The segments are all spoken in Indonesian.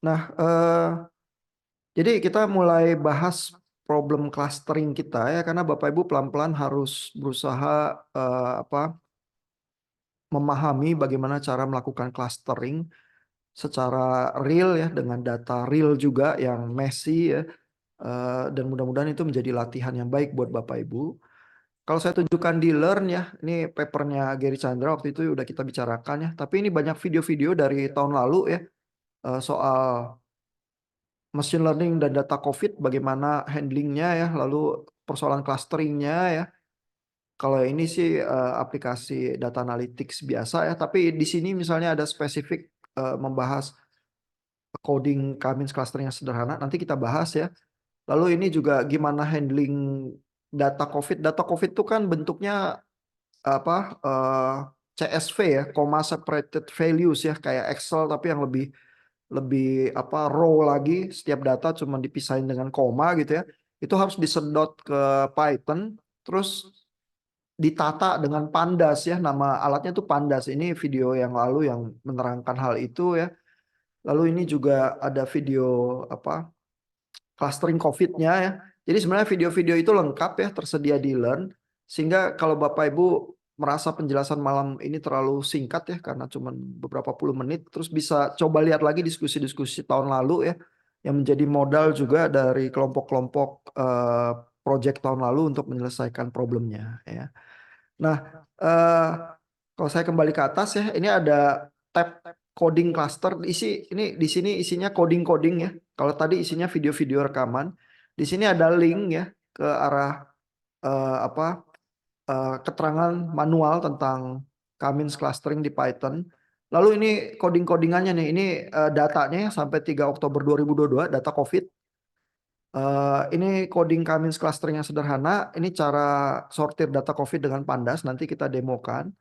Nah, jadi kita mulai bahas problem clustering kita ya, karena Bapak Ibu pelan-pelan harus berusaha memahami bagaimana cara melakukan clustering secara real ya, dengan data real juga yang messy ya, dan mudah-mudahan itu menjadi latihan yang baik buat Bapak Ibu. Kalau saya tunjukkan di Learn ya, ini papernya Gary Chandra waktu itu udah kita bicarakan ya, tapi ini banyak video-video dari tahun lalu ya, soal machine learning dan data COVID, bagaimana handlingnya ya, lalu persoalan clusteringnya ya. Kalau ini sih aplikasi data analytics biasa ya, tapi di sini misalnya ada spesifik membahas coding K-means clustering yang sederhana, nanti kita bahas ya. Lalu ini juga gimana handling data COVID. Data COVID itu kan bentuknya apa CSV ya, comma separated values ya, kayak Excel tapi yang lebih lebih apa raw lagi, setiap data cuma dipisahin dengan koma gitu ya. Itu harus disedot ke Python, terus ditata dengan Pandas ya, nama alatnya tuh Pandas. Ini video yang lalu yang menerangkan hal itu ya. Lalu ini juga ada video apa clustering COVID-nya ya. Jadi sebenarnya video-video itu lengkap ya, tersedia di Learn. Sehingga kalau Bapak Ibu merasa penjelasan malam ini terlalu singkat ya, karena cuma beberapa puluh menit, terus bisa coba lihat lagi diskusi-diskusi tahun lalu ya, yang menjadi modal juga dari kelompok-kelompok project tahun lalu untuk menyelesaikan problemnya ya. Nah, kalau saya kembali ke atas ya, ini ada tab coding cluster. Ini di sini isinya coding-coding ya. Kalau tadi isinya video-video rekaman, di sini ada link ya ke arah keterangan manual tentang K-means clustering di Python. Lalu ini coding-codingannya nih. Ini datanya ya, sampai 3 Oktober 2022, data COVID. Ini coding K-means clustering yang sederhana. Ini cara sortir data COVID dengan Pandas. Nanti kita demokan.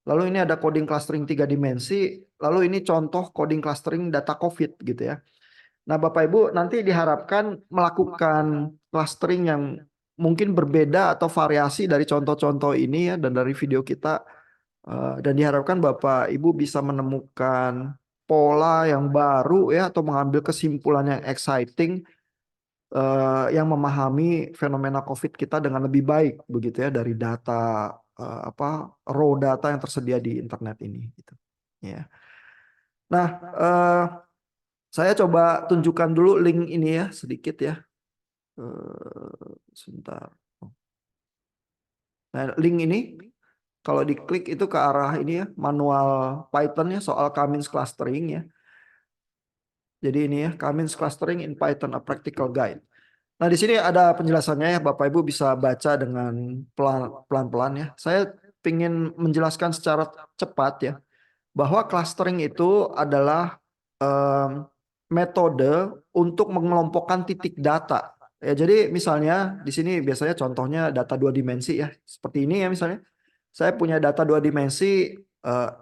Lalu ini ada coding clustering 3 dimensi. Lalu ini contoh coding clustering data COVID gitu ya. Nah, Bapak Ibu nanti diharapkan melakukan clustering yang mungkin berbeda atau variasi dari contoh-contoh ini ya, dan dari video kita. Dan diharapkan Bapak Ibu bisa menemukan pola yang baru ya, atau mengambil kesimpulan yang exciting, yang memahami fenomena COVID kita dengan lebih baik begitu ya, dari data raw data yang tersedia di internet ini gitu. Ya. Nah, saya coba tunjukkan dulu link ini ya sedikit ya. Sebentar. Nah, link ini kalau diklik itu ke arah ini ya, manual Python ya, soal K-means clustering ya. Jadi ini ya, K-means clustering in Python, a practical guide. Nah, di sini ada penjelasannya ya, Bapak Ibu bisa baca dengan pelan-pelan ya. Saya ingin menjelaskan secara cepat ya, bahwa clustering itu adalah metode untuk mengelompokkan titik data. Ya, jadi misalnya di sini biasanya contohnya data 2 dimensi ya. Seperti ini ya misalnya. Saya punya data 2 dimensi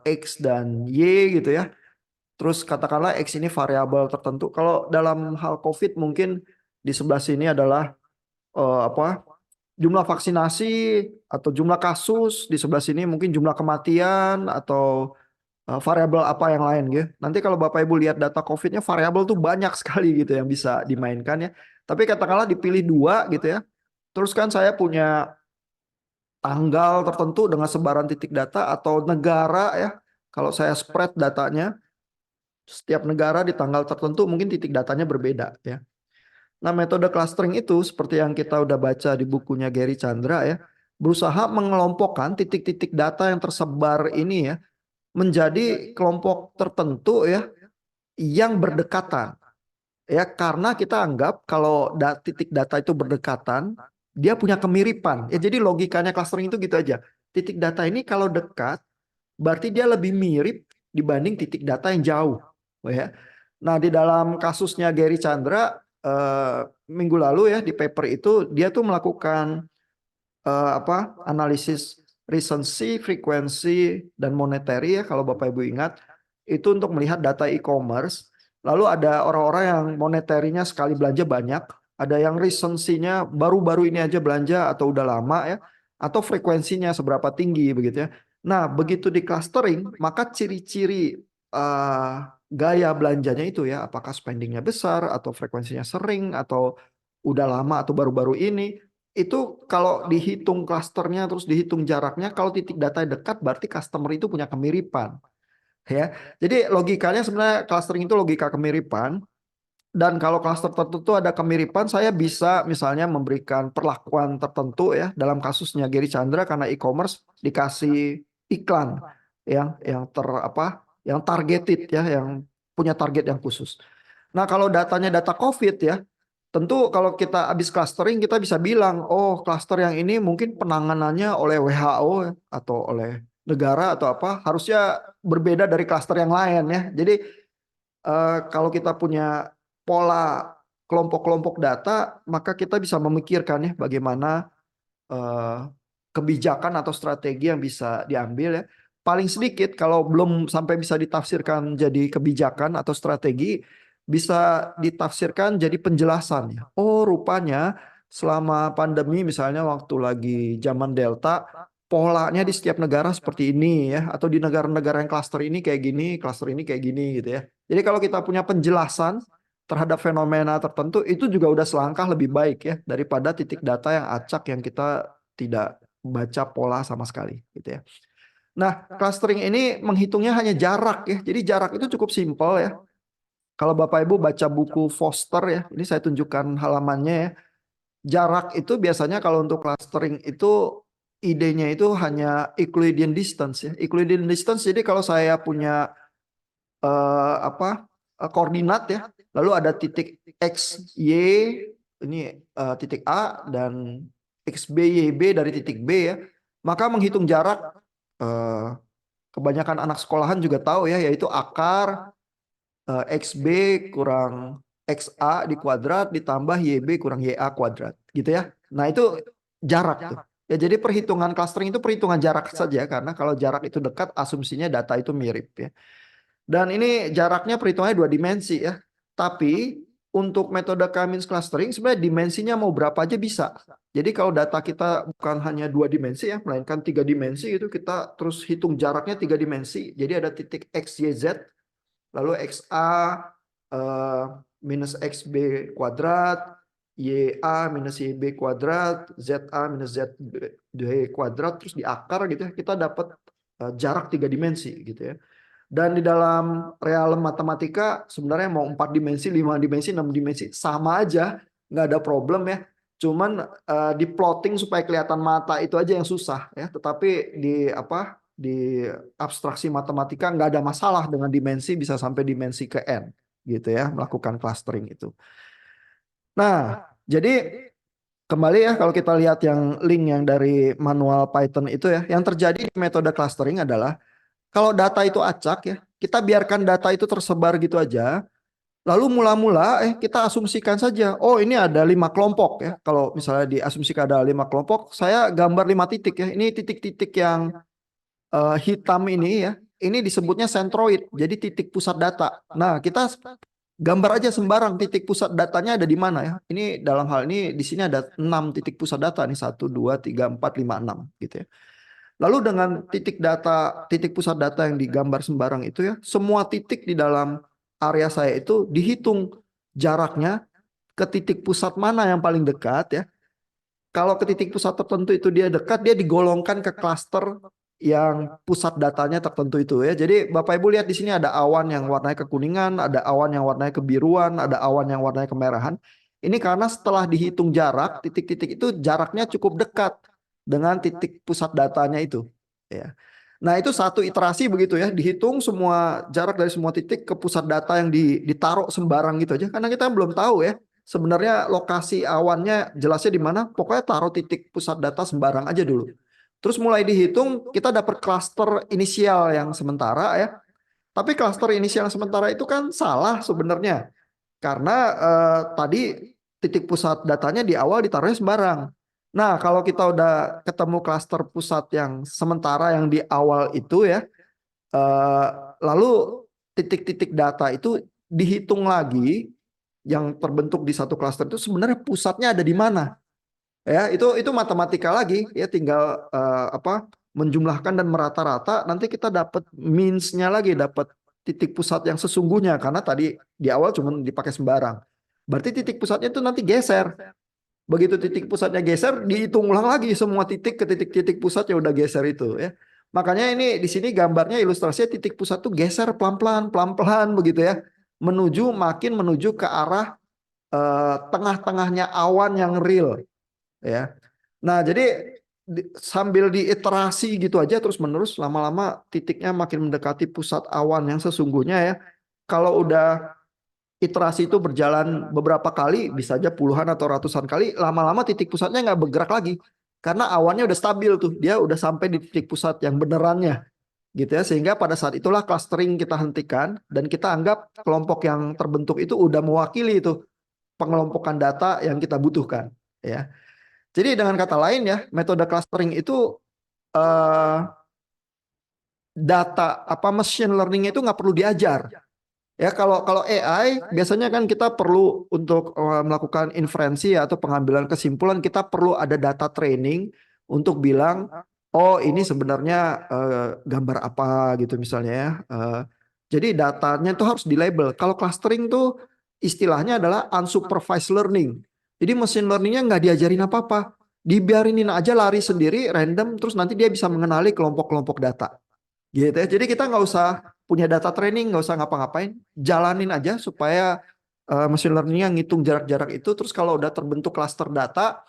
X dan Y gitu ya. Terus katakanlah X ini variabel tertentu. Kalau dalam hal COVID mungkin di sebelah sini adalah jumlah vaksinasi atau jumlah kasus, di sebelah sini mungkin jumlah kematian atau variabel apa yang lain gitu. Nanti kalau Bapak Ibu lihat data COVID-nya, variabel tuh banyak sekali gitu yang bisa dimainkan ya. Tapi katakanlah dipilih 2 gitu ya. Terus kan saya punya tanggal tertentu dengan sebaran titik data atau negara ya. Kalau saya spread datanya, setiap negara di tanggal tertentu mungkin titik datanya berbeda ya. Nah, metode clustering itu seperti yang kita udah baca di bukunya Gary Chandra ya, berusaha mengelompokkan titik-titik data yang tersebar ini ya menjadi kelompok tertentu ya yang berdekatan. Ya, karena kita anggap kalau titik data itu berdekatan, dia punya kemiripan. Ya, jadi logikanya clustering itu gitu aja. Titik data ini kalau dekat, berarti dia lebih mirip dibanding titik data yang jauh. Ya. Nah, di dalam kasusnya Gary Chandra, minggu lalu ya di paper itu, dia tuh melakukan analisis recency, frekuensi, dan monetary ya, kalau Bapak Ibu ingat, itu untuk melihat data e-commerce. Lalu ada orang-orang yang monetary-nya sekali belanja banyak, ada yang recency-nya baru-baru ini aja belanja atau udah lama ya, atau frekuensinya seberapa tinggi begitu ya. Nah, begitu di clustering, maka ciri-ciri gaya belanjanya itu ya, apakah spendingnya besar atau frekuensinya sering atau udah lama atau baru-baru ini. Itu kalau dihitung klasternya terus dihitung jaraknya, kalau titik data dekat berarti customer itu punya kemiripan ya. Jadi logikanya sebenarnya clustering itu logika kemiripan. Dan kalau klaster tertentu ada kemiripan, saya bisa misalnya memberikan perlakuan tertentu ya. Dalam kasusnya Gary Chandra karena e-commerce dikasih iklan yang targeted ya, yang punya target yang khusus. Nah, kalau datanya data COVID ya, tentu kalau kita habis clustering kita bisa bilang, oh cluster yang ini mungkin penanganannya oleh WHO ya, atau oleh negara atau apa, harusnya berbeda dari cluster yang lain ya. Jadi kalau kita punya pola kelompok-kelompok data, maka kita bisa memikirkan ya bagaimana eh, kebijakan atau strategi yang bisa diambil ya. Paling sedikit kalau belum sampai bisa ditafsirkan jadi kebijakan atau strategi, bisa ditafsirkan jadi penjelasan ya. Oh, rupanya selama pandemi misalnya waktu lagi zaman Delta, polanya di setiap negara seperti ini ya, atau di negara-negara yang klaster ini kayak gini, klaster ini kayak gini gitu ya. Jadi kalau kita punya penjelasan terhadap fenomena tertentu itu juga udah selangkah lebih baik ya daripada titik data yang acak yang kita tidak baca pola sama sekali gitu ya. Nah, clustering ini menghitungnya hanya jarak ya. Jadi jarak itu cukup simpel ya. Kalau Bapak Ibu baca buku Foster ya, ini saya tunjukkan halamannya ya. Jarak itu biasanya kalau untuk clustering itu idenya itu hanya Euclidean distance ya. Euclidean distance jadi kalau saya punya koordinat ya, lalu ada titik X, Y, ini titik A dan XB, YB dari titik B ya, maka menghitung jarak eh, kebanyakan anak sekolahan juga tahu ya, yaitu akar XB kurang XA di kuadrat ditambah YB kurang YA kuadrat gitu ya. Nah itu jarak tuh. Ya jadi perhitungan clustering itu perhitungan jarak saja karena kalau jarak itu dekat asumsinya data itu mirip ya. Dan ini jaraknya perhitungannya 2 dimensi ya. Tapi untuk metode K-means clustering sebenarnya dimensinya mau berapa aja bisa. Jadi kalau data kita bukan hanya 2 dimensi ya, melainkan 3 dimensi itu kita terus hitung jaraknya 3 dimensi. Jadi ada titik X, Y, Z, lalu XA eh, minus XB kuadrat, YA minus YB kuadrat, ZA minus ZB kuadrat, terus di akar gitu ya, kita dapat jarak 3 dimensi gitu ya. Dan di dalam realem matematika sebenarnya mau 4 dimensi, 5 dimensi, 6 dimensi sama aja, nggak ada problem ya. Cuman di plotting supaya kelihatan mata itu aja yang susah ya. Tetapi di abstraksi matematika nggak ada masalah dengan dimensi bisa sampai dimensi ke n gitu ya, melakukan clustering itu. Nah, jadi kembali ya kalau kita lihat yang link yang dari manual Python itu ya, yang terjadi di metode clustering adalah kalau data itu acak ya, kita biarkan data itu tersebar gitu aja. Lalu mula-mula kita asumsikan saja, oh ini ada 5 kelompok ya. Kalau misalnya diasumsikan ada 5 kelompok, saya gambar 5 titik ya. Ini titik-titik yang hitam ini ya. Ini disebutnya centroid, jadi titik pusat data. Nah, kita gambar aja sembarang titik pusat datanya ada di mana ya. Ini dalam hal ini di sini ada 6 titik pusat data nih, 1, 2, 3, 4, 5, 6 gitu ya. Lalu dengan titik pusat data yang digambar sembarang itu ya, semua titik di dalam area saya itu dihitung jaraknya ke titik pusat mana yang paling dekat ya. Kalau ke titik pusat tertentu itu dia dekat, dia digolongkan ke klaster yang pusat datanya tertentu itu ya. Jadi Bapak Ibu lihat di sini ada awan yang warnanya kekuningan, ada awan yang warnanya kebiruan, ada awan yang warnanya kemerahan. Ini karena setelah dihitung jarak, titik-titik itu jaraknya cukup dekat dengan titik pusat datanya itu. Ya. Nah itu satu iterasi begitu ya, dihitung semua jarak dari semua titik ke pusat data yang ditaruh sembarang gitu aja. Karena kita belum tahu ya sebenarnya lokasi awannya jelasnya di mana. Pokoknya taruh titik pusat data sembarang aja dulu. Terus mulai dihitung, kita dapat klaster inisial yang sementara ya. Tapi klaster inisial sementara itu kan salah sebenarnya. Karena tadi titik pusat datanya di awal ditaruhnya sembarang. Nah, kalau kita udah ketemu klaster pusat yang sementara yang di awal itu ya, eh, lalu titik-titik data itu dihitung lagi yang terbentuk di satu klaster itu sebenarnya pusatnya ada di mana? Ya, itu matematika lagi ya, tinggal menjumlahkan dan merata-rata nanti kita dapat means-nya lagi, dapat titik pusat yang sesungguhnya, karena tadi di awal cuma dipakai sembarang. Berarti titik pusatnya itu nanti geser. Begitu titik pusatnya geser, dihitung ulang lagi semua titik ke titik-titik pusat yang udah geser itu ya. Makanya ini di sini gambarnya ilustrasinya titik pusat tuh geser pelan-pelan, pelan-pelan begitu ya, makin menuju ke arah tengah-tengahnya awan yang real ya. Nah, jadi sambil diiterasi gitu aja terus menerus, lama-lama titiknya makin mendekati pusat awan yang sesungguhnya ya. Kalau udah iterasi itu berjalan beberapa kali, bisa aja puluhan atau ratusan kali, lama-lama titik pusatnya nggak bergerak lagi. Karena awannya udah stabil tuh, dia udah sampai di titik pusat yang benerannya gitu ya. Sehingga pada saat itulah clustering kita hentikan dan kita anggap kelompok yang terbentuk itu udah mewakili itu pengelompokan data yang kita butuhkan ya. Jadi dengan kata lain ya, metode clustering itu eh, data apa machine learning itu nggak perlu diajar. Ya, kalau kalau AI biasanya kan kita perlu untuk melakukan inferensi atau pengambilan kesimpulan, kita perlu ada data training untuk bilang oh ini sebenarnya gambar apa gitu misalnya ya. Jadi datanya itu harus di label. Kalau clustering tuh istilahnya adalah unsupervised learning. Jadi mesin learningnya nggak diajarin apa-apa, dibiarinin aja lari sendiri random, terus nanti dia bisa mengenali kelompok-kelompok data. Gitu ya. Jadi kita nggak usah punya data training, nggak usah ngapa-ngapain, jalanin aja supaya machine learningnya ngitung jarak-jarak itu. Terus kalau udah terbentuk cluster data,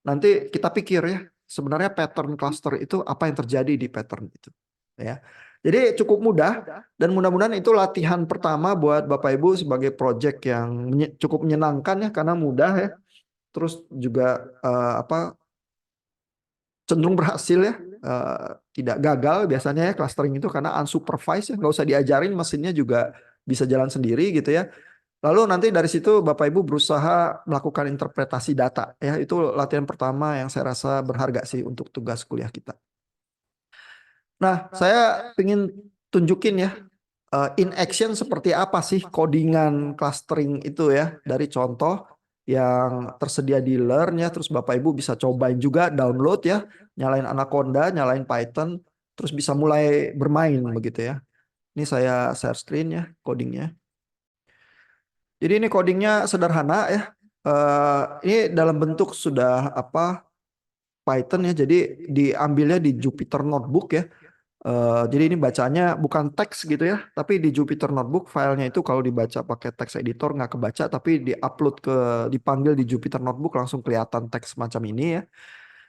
nanti kita pikir ya sebenarnya pattern cluster itu apa yang terjadi di pattern itu. Ya, jadi cukup mudah dan mudah-mudahan itu latihan pertama buat Bapak Ibu sebagai project yang cukup menyenangkan ya karena mudah ya. Terus juga apa cenderung berhasil ya, tidak gagal biasanya ya clustering itu karena unsupervised ya, nggak usah diajarin, mesinnya juga bisa jalan sendiri gitu ya. Lalu nanti dari situ Bapak Ibu berusaha melakukan interpretasi data ya, itu latihan pertama yang saya rasa berharga sih untuk tugas kuliah kita. Nah, saya ingin tunjukin ya in action seperti apa sih codingan clustering itu ya dari contoh yang tersedia di Learn ya. Terus Bapak Ibu bisa cobain juga download ya, nyalain Anaconda, nyalain Python, terus bisa mulai bermain begitu ya. Ini saya share screen ya codingnya. Jadi ini codingnya sederhana ya. Ini dalam bentuk sudah apa Python ya. Jadi diambilnya di Jupyter Notebook ya. Jadi ini bacanya bukan teks gitu ya, tapi di Jupyter Notebook filenya itu kalau dibaca pakai teks editor nggak kebaca, tapi diupload dipanggil di Jupyter Notebook langsung kelihatan teks semacam ini ya.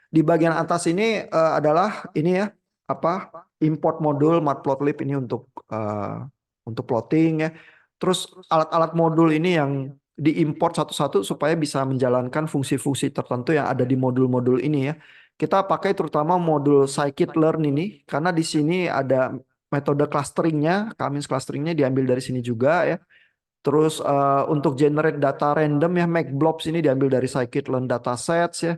Di bagian atas ini adalah ini ya apa import modul matplotlib ini untuk plotting ya. Terus alat-alat modul ini yang diimport satu-satu supaya bisa menjalankan fungsi-fungsi tertentu yang ada di modul-modul ini ya. Kita pakai terutama modul scikit-learn ini karena di sini ada metode clusteringnya, K-means clusteringnya diambil dari sini juga ya. Terus untuk generate data random ya, make blobs ini diambil dari scikit-learn datasets ya.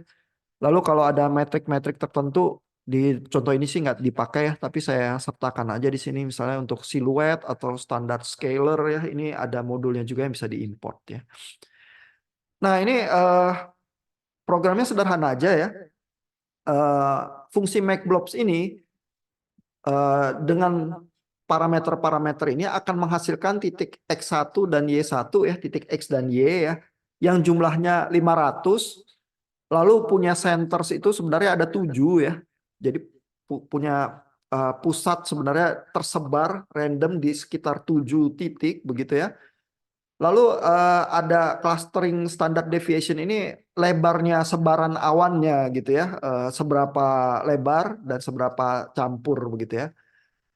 Lalu kalau ada metrik-metrik tertentu di contoh ini sih nggak dipakai ya, tapi saya sertakan aja di sini misalnya untuk siluet atau standar scalar ya, ini ada modulnya juga yang bisa diimport ya. Nah ini programnya sederhana aja ya. Fungsi MakeBlobs ini dengan parameter-parameter ini akan menghasilkan titik X1 dan Y1 ya, titik X dan Y ya, yang jumlahnya 500. Lalu punya centers itu sebenarnya ada 7 ya. Jadi punya pusat sebenarnya tersebar random di sekitar 7 titik begitu ya. Lalu ada clustering standard deviation ini lebarnya sebaran awannya gitu ya. Seberapa lebar dan seberapa campur begitu ya.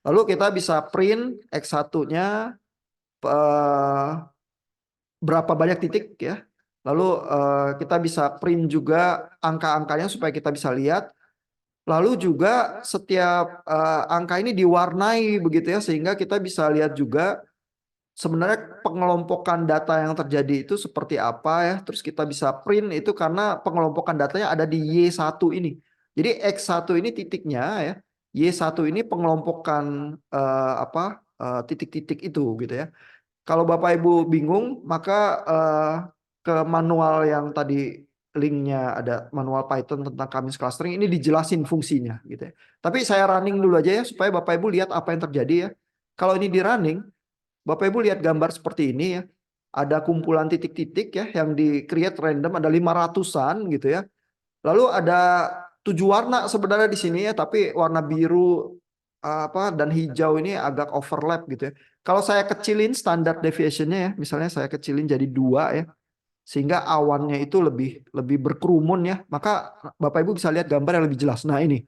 Lalu kita bisa print X1-nya berapa banyak titik ya. Lalu kita bisa print juga angka-angkanya supaya kita bisa lihat. Lalu juga setiap angka ini diwarnai begitu ya sehingga kita bisa lihat juga sebenarnya pengelompokan data yang terjadi itu seperti apa ya. Terus kita bisa print itu karena pengelompokan datanya ada di Y1 ini. Jadi X1 ini titiknya ya. Y1 ini pengelompokan titik-titik itu gitu ya. Kalau Bapak Ibu bingung, maka ke manual yang tadi linknya ada manual Python tentang K-means clustering ini dijelasin fungsinya gitu ya. Tapi saya running dulu aja ya supaya Bapak Ibu lihat apa yang terjadi ya. Kalau ini di running, Bapak Ibu lihat gambar seperti ini ya. Ada kumpulan titik-titik ya yang di-create random, ada 500-an gitu ya. Lalu ada 7 warna sebenarnya di sini ya, tapi warna biru dan hijau ini agak overlap gitu ya. Kalau saya kecilin standard deviationnya ya, misalnya saya kecilin jadi 2 ya, sehingga awannya itu lebih lebih berkerumun ya, maka Bapak Ibu bisa lihat gambar yang lebih jelas. Nah ini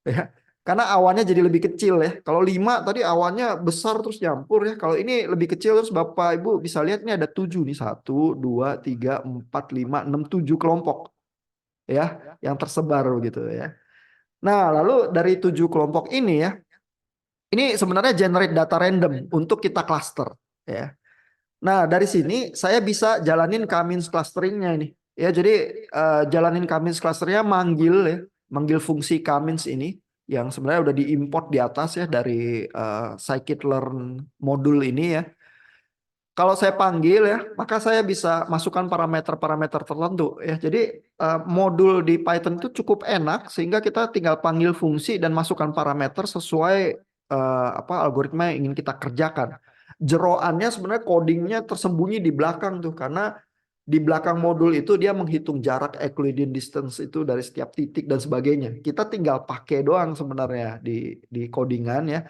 ya, karena awannya jadi lebih kecil ya. Kalau 5 tadi awannya besar terus nyampur ya. Kalau ini lebih kecil terus Bapak Ibu bisa lihat ini ada 7 nih, 1, 2, 3, 4, 5, 6, 7 kelompok ya yang tersebar gitu ya. Nah, lalu dari 7 kelompok ini ya, ini sebenarnya generate data random untuk kita cluster ya. Nah, dari sini saya bisa jalanin K-means clusteringnya ini. Ya, jadi jalanin K-means clusternya manggil ya, manggil fungsi K-means ini yang sebenarnya udah diimport di atas ya dari scikit-learn modul ini ya. Kalau saya panggil ya, maka saya bisa masukkan parameter-parameter tertentu ya. Jadi modul di Python itu cukup enak sehingga kita tinggal panggil fungsi dan masukkan parameter sesuai algoritma yang ingin kita kerjakan. Jeroannya sebenarnya codingnya tersembunyi di belakang tuh, karena di belakang modul itu dia menghitung jarak Euclidean distance itu dari setiap titik dan sebagainya. Kita tinggal pakai doang sebenarnya di codingan ya.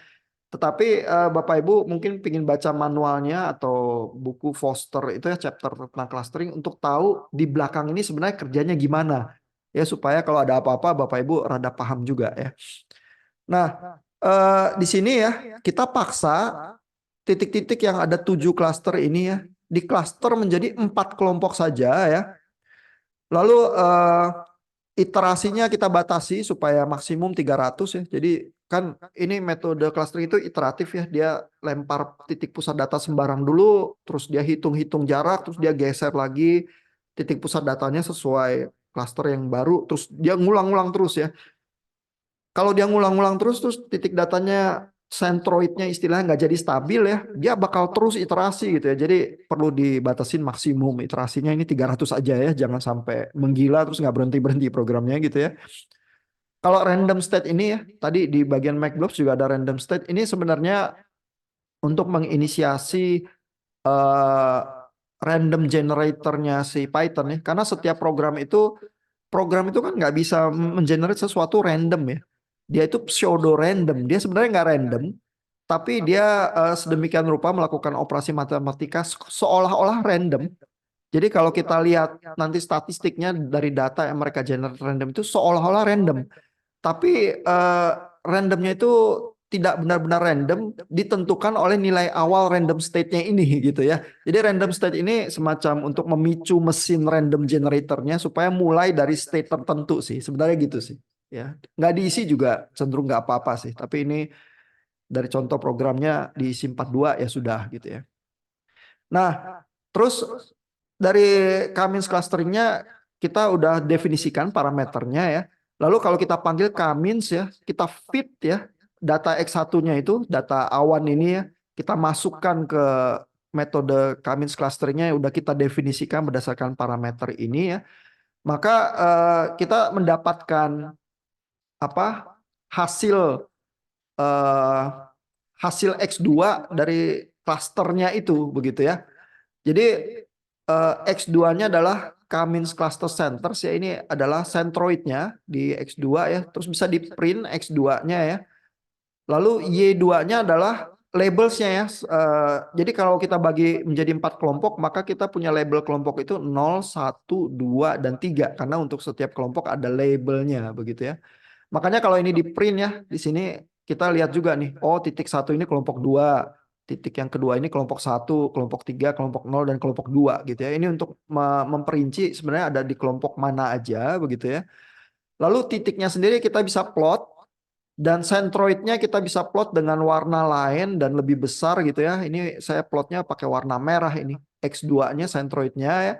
Tetapi Bapak Ibu mungkin ingin baca manualnya atau buku Foster itu ya, chapter tentang clustering, untuk tahu di belakang ini sebenarnya kerjanya gimana. Ya, supaya kalau ada apa-apa Bapak Ibu rada paham juga ya. Nah, di sini ya kita paksa titik-titik yang ada 7 cluster ini ya di cluster menjadi 4 kelompok saja ya. Lalu iterasinya kita batasi supaya maksimum 300 ya. Jadi kan ini metode clustering itu iteratif ya. Dia lempar titik pusat data sembarang dulu, terus dia hitung-hitung jarak, terus dia geser lagi titik pusat datanya sesuai cluster yang baru, terus dia ngulang-ngulang terus ya. Kalau dia ngulang-ngulang terus titik datanya centroidnya istilahnya nggak jadi stabil ya, dia bakal terus iterasi gitu ya. Jadi perlu dibatasin maksimum iterasinya ini 300 aja ya, jangan sampai menggila terus nggak berhenti-berhenti programnya gitu ya. Kalau random state ini ya, tadi di bagian MacBlobs juga ada random state. Ini sebenarnya untuk menginisiasi eh, random generatornya si Python ya, karena setiap program itu kan nggak bisa mengenerate sesuatu random ya. Dia itu pseudo random. Dia sebenarnya nggak random, tapi dia sedemikian rupa melakukan operasi matematika seolah-olah random. Jadi kalau kita lihat nanti statistiknya dari data yang mereka generate random itu seolah-olah random. Tapi randomnya itu tidak benar-benar random, ditentukan oleh nilai awal random state-nya ini gitu ya. Jadi random state ini semacam untuk memicu mesin random generatornya supaya mulai dari state tertentu sih. Sebenarnya gitu sih. Ya, nggak diisi juga cenderung nggak apa-apa sih. Tapi ini dari contoh programnya diisi 42 ya sudah gitu ya. Nah, terus dari K-means clusteringnya kita udah definisikan parameternya ya. Lalu kalau kita panggil K-means ya, kita fit ya data X1-nya itu, data awan ini ya, kita masukkan ke metode K-means clusteringnya yang udah kita definisikan berdasarkan parameter ini ya. Maka kita mendapatkan apa? Hasil eh, hasil X2 dari klasternya itu begitu ya. Jadi X2-nya adalah K-means cluster centers ya, ini adalah centroidnya di X2 ya. Terus bisa di print X2-nya ya. Lalu Y2-nya adalah labelsnya ya. Jadi kalau kita bagi menjadi 4 kelompok, maka kita punya label kelompok itu 0, 1, 2, dan 3. Karena untuk setiap kelompok ada labelnya begitu ya. Makanya kalau ini di print ya, di sini kita lihat juga nih, oh titik 1 ini kelompok 2, titik yang kedua ini kelompok 1, kelompok 3, kelompok 0, dan kelompok 2 gitu ya. Ini untuk memperinci sebenarnya ada di kelompok mana aja begitu ya. Lalu titiknya sendiri kita bisa plot, dan centroidnya kita bisa plot dengan warna lain dan lebih besar gitu ya. Ini saya plotnya pakai warna merah ini. X2-nya centroidnya ya.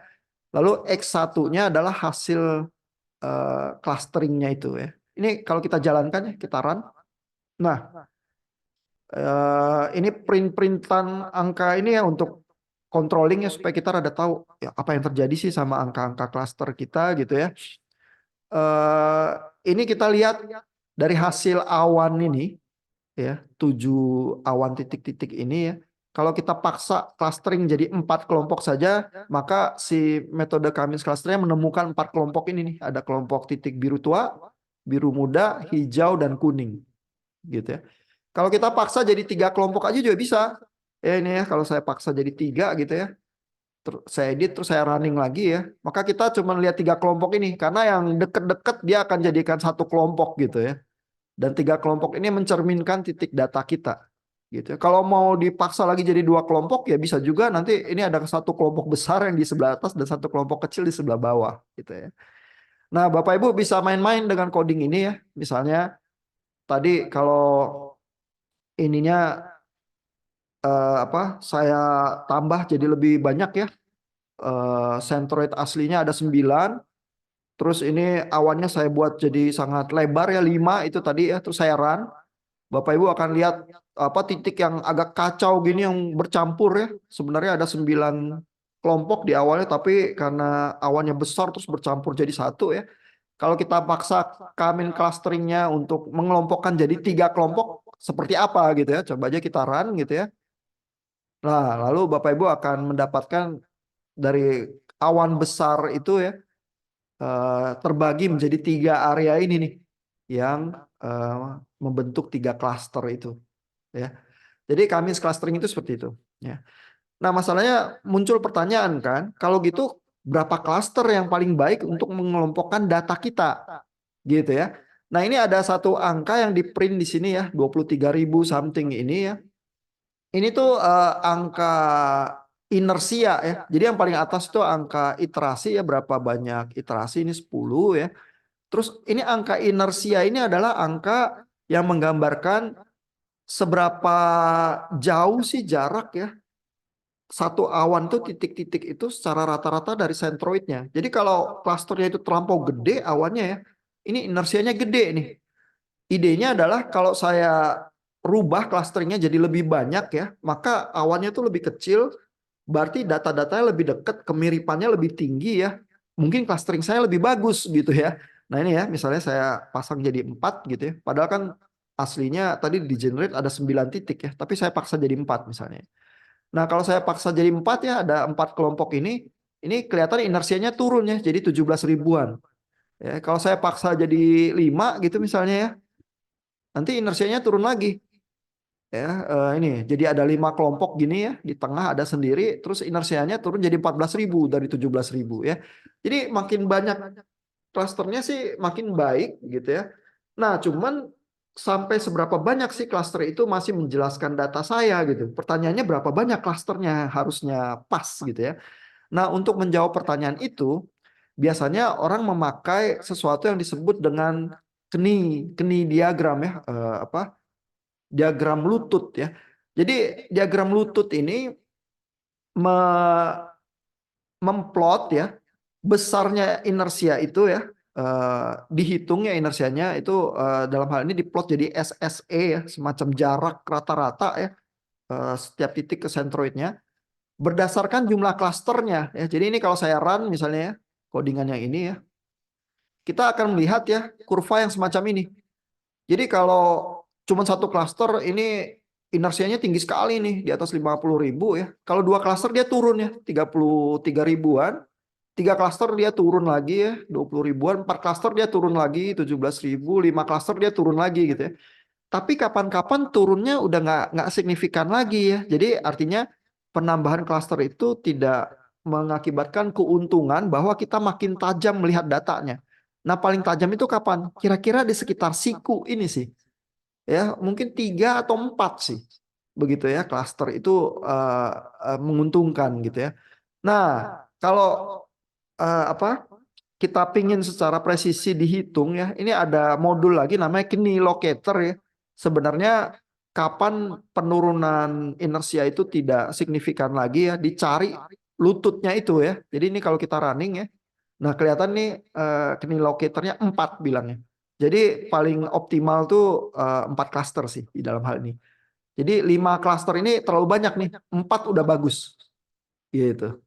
Lalu X1-nya adalah hasil clusteringnya itu ya. Ini kalau kita jalankan ya, kita run. Nah, ini print-printan angka ini ya untuk controlling ya, supaya kita rada tahu ya apa yang terjadi sih sama angka-angka cluster kita gitu ya. Eh, ini kita lihat dari hasil awan ini ya, 7 awan titik-titik ini ya. Kalau kita paksa clustering jadi 4 kelompok saja, maka si metode Cummins clustering menemukan 4 kelompok ini nih. Ada kelompok titik biru tua, biru muda, hijau, dan kuning. Gitu ya. Kalau kita paksa jadi 3 kelompok aja juga bisa. Ya ini ya, kalau saya paksa jadi 3 gitu ya. Terus saya edit, terus saya running lagi ya. Maka kita cuma lihat 3 kelompok ini. Karena yang deket-deket dia akan jadikan 1 kelompok gitu ya. Dan 3 kelompok ini mencerminkan titik data kita. Gitu. Kalau mau dipaksa lagi jadi 2 kelompok ya bisa juga nanti ini ada 1 kelompok besar yang di sebelah atas dan 1 kelompok kecil di sebelah bawah gitu ya. Nah, Bapak Ibu bisa main-main dengan coding ini ya. Misalnya tadi kalau ininya saya tambah jadi lebih banyak ya. Centroid aslinya ada 9. Terus ini awannya saya buat jadi sangat lebar ya 5 itu tadi ya. Terus saya run. Bapak Ibu akan lihat titik yang agak kacau gini yang bercampur ya. Sebenarnya ada 9 kelompok di awalnya tapi karena awannya besar terus bercampur jadi 1 ya. Kalau kita paksa Cummins clusteringnya untuk mengelompokkan jadi 3 kelompok seperti apa gitu ya. Coba aja kita run gitu ya. Nah, lalu Bapak Ibu akan mendapatkan dari awan besar itu ya terbagi menjadi 3 area ini nih yang membentuk 3 klaster itu ya. Jadi Cummins clustering itu seperti itu ya. Nah, masalahnya muncul pertanyaan kan, kalau gitu berapa klaster yang paling baik untuk mengelompokkan data kita gitu ya. Nah, ini ada satu angka yang di print di sini ya, 23.000 something ini ya. Ini tuh angka inersia ya. Jadi yang paling atas itu angka iterasi ya, berapa banyak iterasi, ini 10 ya. Terus ini angka inersia ini adalah angka yang menggambarkan seberapa jauh sih jarak ya satu awan tuh titik-titik itu secara rata-rata dari sentroidnya. Jadi kalau klasternya itu terlampau gede awannya ya, ini inersianya gede nih. Idenya adalah kalau saya rubah klasternya jadi lebih banyak ya, maka awannya tuh lebih kecil, berarti data-datanya lebih dekat, kemiripannya lebih tinggi ya. Mungkin clustering saya lebih bagus gitu ya. Nah ini ya, misalnya saya pasang jadi 4 gitu ya. Padahal kan aslinya tadi di generate ada 9 titik ya, tapi saya paksa jadi 4 misalnya. Nah kalau saya paksa jadi 4 ya, ada 4 kelompok ini kelihatan inersianya turun ya, jadi 17 ribuan. Ya, kalau saya paksa jadi 5 gitu misalnya ya, nanti inersianya turun lagi. Ya, ini jadi ada 5 kelompok gini ya, di tengah ada sendiri, terus inersianya turun jadi 14.000 dari 17.000 ya. Jadi makin banyak klasternya sih makin baik gitu ya. Nah, cuman sampai seberapa banyak sih klaster itu masih menjelaskan data saya gitu. Pertanyaannya berapa banyak klasternya harusnya pas gitu ya. Nah, untuk menjawab pertanyaan itu, biasanya orang memakai sesuatu yang disebut dengan keni diagram ya, diagram lutut ya. Jadi diagram lutut ini memplot ya besarnya inersia itu ya, dihitungnya inersianya itu dalam hal ini diplot jadi SSE ya, semacam jarak rata-rata ya setiap titik ke sentroidnya berdasarkan jumlah klasternya ya. Jadi ini kalau saya run misalnya ya, codingan yang ini ya, kita akan melihat ya kurva yang semacam ini. Jadi kalau cuma satu klaster ini inersianya tinggi sekali nih di atas 50.000 ya. Kalau 2 klaster dia turun ya 33 ribuan. 3 klaster dia turun lagi ya 20 ribuan. 4 klaster dia turun lagi 17.000. 5 klaster dia turun lagi gitu ya. Tapi kapan-kapan turunnya udah nggak signifikan lagi ya. Jadi artinya penambahan klaster itu tidak mengakibatkan keuntungan bahwa kita makin tajam melihat datanya. Nah paling tajam itu kapan? Kira-kira di sekitar siku ini sih. Ya mungkin 3 atau 4 sih. Begitu ya klaster itu menguntungkan gitu ya. Nah kalau kita pingin secara presisi dihitung ya, ini ada modul lagi namanya Kini Locator ya. Sebenarnya kapan penurunan inersia itu tidak signifikan lagi ya, dicari lututnya itu ya. Jadi ini kalau kita running ya, nah kelihatan nih Kini Locatornya 4 bilangnya. Jadi paling optimal tuh 4 cluster sih di dalam hal ini. Jadi 5 cluster ini terlalu banyak nih, 4 udah bagus gitu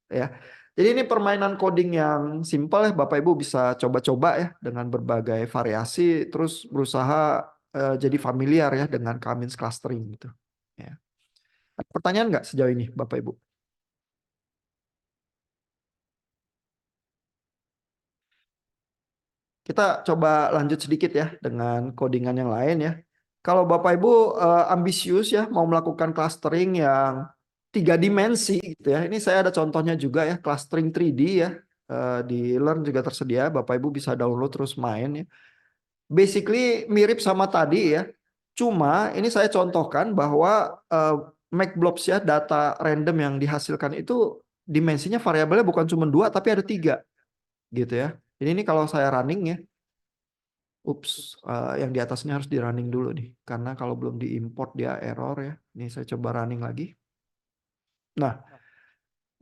ya. Jadi ini permainan coding yang simpel ya, Bapak Ibu bisa coba-coba ya dengan berbagai variasi, terus berusaha jadi familiar ya dengan Cummins clustering gitu. Ya. Ada pertanyaan nggak sejauh ini, Bapak Ibu? Kita coba lanjut sedikit ya dengan codingan yang lain ya. Kalau Bapak Ibu ambisius ya mau melakukan clustering yang 3 dimensi gitu ya. Ini saya ada contohnya juga ya, clustering 3D ya. Di Learn juga tersedia, Bapak Ibu bisa download terus main ya. Basically mirip sama tadi ya. Cuma ini saya contohkan bahwa MacBlobs ya, data random yang dihasilkan itu dimensinya variabelnya bukan cuma 2 tapi ada 3 gitu ya. Ini kalau saya running ya. Ups, yang di atasnya harus di running dulu nih, karena kalau belum diimport dia error ya. Ini saya coba running lagi. Nah,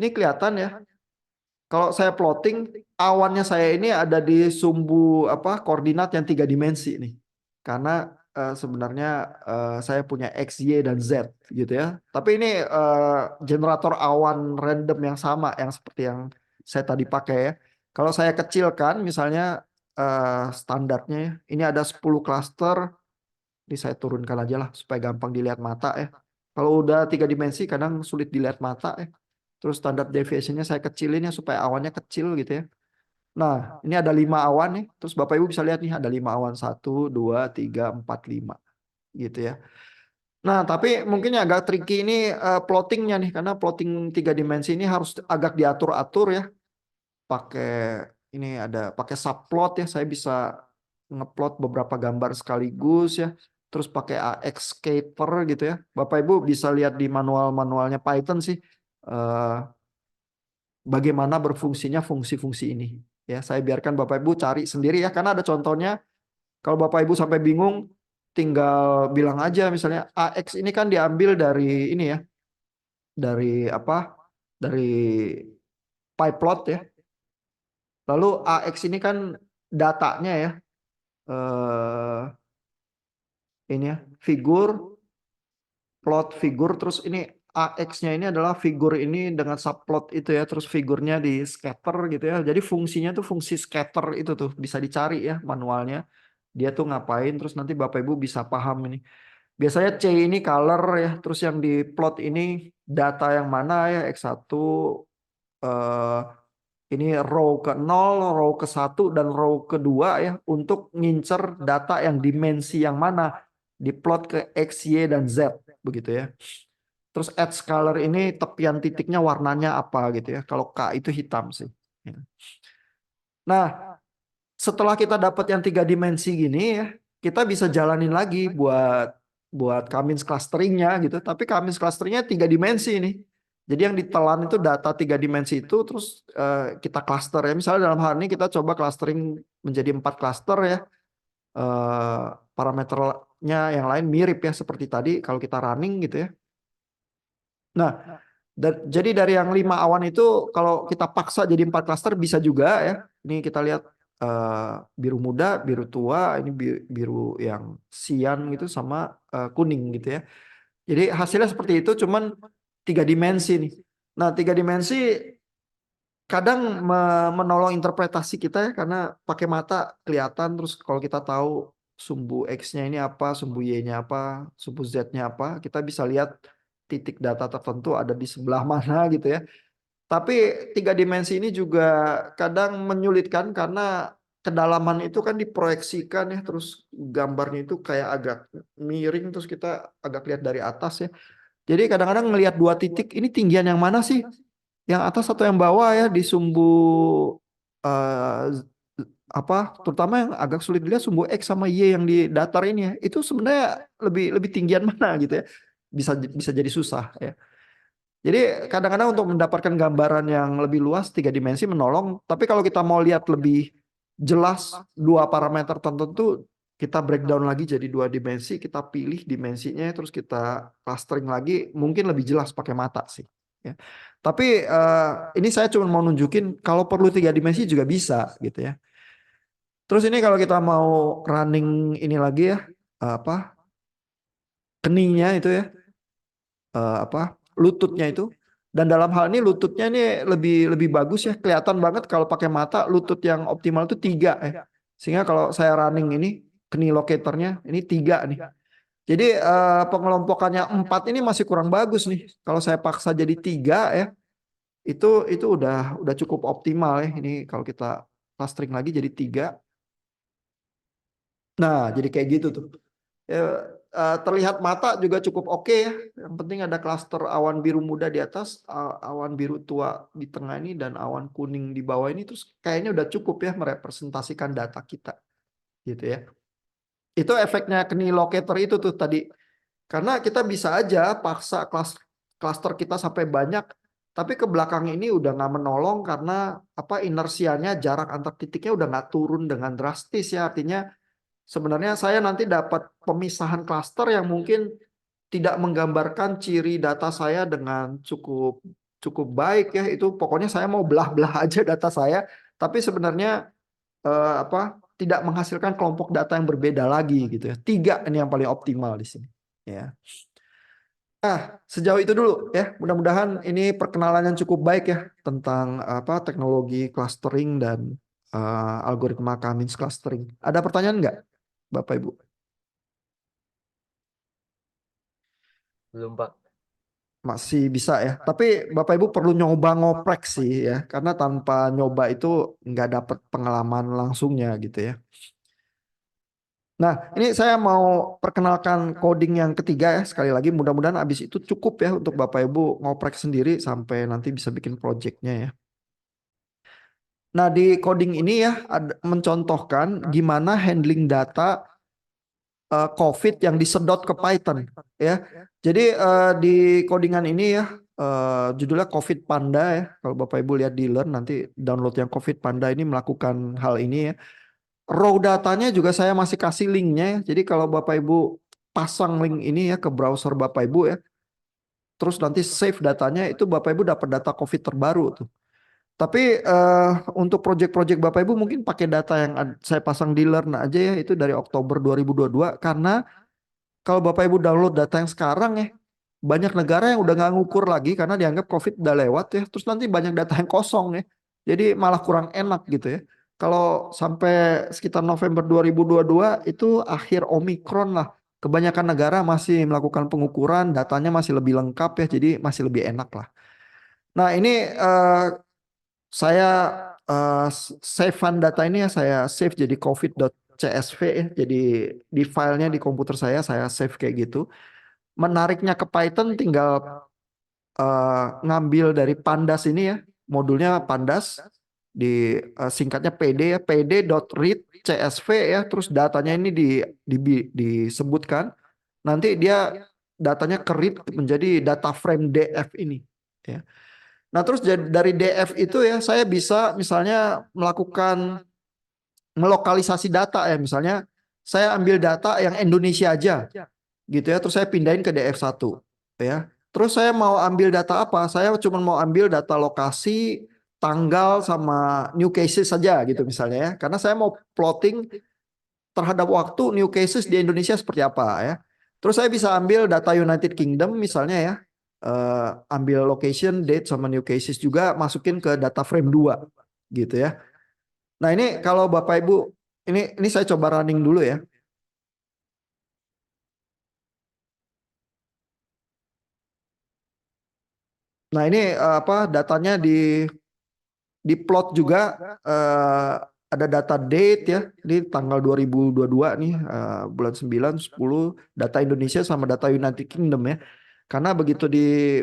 ini kelihatan ya. Kalau saya plotting, awannya saya ini ada di sumbu apa koordinat yang 3 dimensi nih. Karena sebenarnya saya punya X, Y, dan Z gitu ya. Tapi ini generator awan random yang sama yang seperti yang saya tadi pakai ya. Kalau saya kecilkan misalnya standarnya ya, ini ada 10 cluster. Ini saya turunkan aja lah supaya gampang dilihat mata ya. Kalau udah 3 dimensi kadang sulit dilihat mata ya. Terus standar deviationnya saya kecilin ya supaya awannya kecil gitu ya. Nah, ini ada 5 awan nih. Terus Bapak Ibu bisa lihat nih ada 5 awan. 1, 2, 3, 4, 5 gitu ya. Nah, tapi mungkin yang agak tricky ini plottingnya nih. Karena plotting 3 dimensi ini harus agak diatur-atur ya. Pakai ini ada pakai subplot ya. Saya bisa ngeplot beberapa gambar sekaligus ya. Terus pakai AXScaper gitu ya. Bapak Ibu bisa lihat di manual-manualnya Python sih bagaimana berfungsinya fungsi-fungsi ini. Ya, saya biarkan Bapak Ibu cari sendiri ya karena ada contohnya. Kalau Bapak Ibu sampai bingung tinggal bilang aja misalnya AX ini kan diambil dari ini ya. Dari apa? Dari pyplot ya. Lalu AX ini kan datanya ya. Eh ini ya, figur, plot figur, terus ini AX-nya ini adalah figur ini dengan subplot itu ya, terus figurnya di scatter gitu ya. Jadi fungsinya tuh fungsi scatter itu tuh bisa dicari ya manualnya. Dia tuh ngapain, terus nanti Bapak Ibu bisa paham ini. Biasanya C ini color ya, terus yang di plot ini data yang mana ya, X1, eh, ini row ke 0, row ke 1, dan row kedua ya, untuk ngincer data yang dimensi yang mana, diplot ke X, Y, dan Z, begitu ya. Terus edge color ini tepian titiknya warnanya apa gitu ya. Kalau K itu hitam sih. Ya. Nah, setelah kita dapat yang 3 dimensi gini ya, kita bisa jalanin lagi buat Cummins clusteringnya gitu. Tapi Cummins clusteringnya 3 dimensi ini. Jadi yang ditelan itu data 3 dimensi itu terus kita cluster ya. Misalnya dalam hal ini kita coba clustering menjadi 4 cluster ya. Eh, parameternya yang lain mirip ya seperti tadi kalau kita running gitu ya. Nah, jadi dari yang 5 awan itu kalau kita paksa jadi 4 klaster bisa juga ya. Ini kita lihat biru muda, biru tua, ini biru yang sian gitu sama kuning gitu ya. Jadi hasilnya seperti itu, cuman 3 dimensi nih. Nah, 3 dimensi kadang menolong interpretasi kita ya, karena pakai mata kelihatan, terus kalau kita tahu sumbu X-nya ini apa, sumbu Y-nya apa, sumbu Z-nya apa, kita bisa lihat titik data tertentu ada di sebelah mana gitu ya. Tapi 3 dimensi ini juga kadang menyulitkan karena kedalaman itu kan diproyeksikan ya, terus gambarnya itu kayak agak miring, terus kita agak lihat dari atas ya. Jadi kadang-kadang ngelihat 2 titik, ini tinggian yang mana sih? Yang atas atau yang bawah ya di sumbu eh, apa? Terutama yang agak sulit dilihat sumbu X sama Y yang di datar ini ya. Itu sebenarnya lebih lebih tinggian mana gitu ya. Bisa bisa jadi susah ya. Jadi kadang-kadang untuk mendapatkan gambaran yang lebih luas 3 dimensi menolong. Tapi kalau kita mau lihat lebih jelas 2 parameter tertentu, kita breakdown lagi jadi 2 dimensi, kita pilih dimensinya, terus kita clustering lagi, mungkin lebih jelas pakai mata sih. Ya. Tapi ini saya cuma mau nunjukin kalau perlu 3 dimensi juga bisa gitu ya. Terus ini kalau kita mau running ini lagi ya, apa keningnya itu ya, apa lututnya itu. Dan dalam hal ini lututnya ini lebih lebih bagus ya, kelihatan banget kalau pakai mata lutut yang optimal itu 3 ya. Sehingga kalau saya running ini knee locatornya ini 3 nih. Jadi pengelompokannya 4 ini masih kurang bagus nih. Kalau saya paksa jadi 3 ya, itu udah cukup optimal ya. Ini kalau kita clustering lagi jadi 3. Nah, jadi kayak gitu tuh. Ya, terlihat mata juga cukup oke ya. Yang penting ada klaster awan biru muda di atas, awan biru tua di tengah ini, dan awan kuning di bawah ini. Terus kayaknya udah cukup ya merepresentasikan data kita gitu ya. Itu efeknya Knee locator itu tuh tadi. Karena kita bisa aja paksa klaster kita sampai banyak, tapi ke belakang ini udah nggak menolong karena apa, inersianya, jarak antar titiknya udah nggak turun dengan drastis ya. Artinya sebenarnya saya nanti dapat pemisahan klaster yang mungkin tidak menggambarkan ciri data saya dengan cukup cukup baik ya. Itu pokoknya saya mau belah-belah aja data saya, tapi sebenarnya apa, tidak menghasilkan kelompok data yang berbeda lagi gitu ya. 3 ini yang paling optimal di sini. Ya. Sejauh itu dulu ya. Mudah-mudahan ini perkenalan yang cukup baik ya tentang apa, teknologi clustering dan algoritma K-means clustering. Ada pertanyaan nggak, Bapak Ibu? Belum, Pak. Masih bisa ya. Tapi Bapak Ibu perlu nyoba ngoprek sih ya, karena tanpa nyoba itu nggak dapet pengalaman langsungnya gitu ya. Nah, ini saya mau perkenalkan coding yang ketiga ya. Sekali lagi, mudah-mudahan abis itu cukup ya untuk Bapak Ibu ngoprek sendiri sampai nanti bisa bikin projectnya ya. Nah, di coding ini ya mencontohkan gimana handling data COVID yang disedot ke Python ya. Jadi di codingan ini ya, judulnya COVID Panda ya. Kalau Bapak Ibu lihat di Learn, nanti download yang COVID Panda ini melakukan hal ini ya. Raw datanya juga saya masih kasih linknya ya. Jadi kalau Bapak Ibu pasang link ini ya ke browser Bapak Ibu ya, terus nanti save datanya, itu Bapak Ibu dapat data COVID terbaru tuh. Tapi untuk project-project Bapak Ibu mungkin pakai data yang saya pasang di Learn aja ya, itu dari Oktober 2022. Karena kalau Bapak Ibu download data yang sekarang ya, banyak negara yang udah nggak ngukur lagi karena dianggap COVID udah lewat ya. Terus nanti banyak data yang kosong ya. Jadi malah kurang enak gitu ya. Kalau sampai sekitar November 2022 itu akhir Omikron lah. Kebanyakan negara masih melakukan pengukuran, datanya masih lebih lengkap ya, jadi masih lebih enak lah. Nah ini saya save data ini ya, saya save jadi covid.csv ya. Jadi di filenya di komputer saya save kayak gitu. Menariknya ke Python tinggal ngambil dari Pandas ini ya, modulnya Pandas, di singkatnya PD ya, pd.read csv ya, terus datanya ini disebutkan, nanti dia datanya ke read menjadi data frame df ini ya. Nah terus dari df itu ya saya bisa misalnya melakukan melokalisasi data ya, misalnya saya ambil data yang Indonesia aja gitu ya, terus saya pindahin ke DF1 ya. Terus saya mau ambil data apa? Saya cuma mau ambil data lokasi, tanggal sama new cases saja gitu misalnya ya. Karena saya mau plotting terhadap waktu new cases di Indonesia seperti apa ya. Terus saya bisa ambil data United Kingdom misalnya ya. Ambil location, date sama new cases juga, masukin ke data frame 2 gitu ya. Nah, ini kalau Bapak Ibu, ini saya coba running dulu ya. Nah, ini apa, datanya di plot juga, ada data date ya. Ini tanggal 2022 nih, bulan 9, 10, data Indonesia sama data United Kingdom ya. Karena begitu di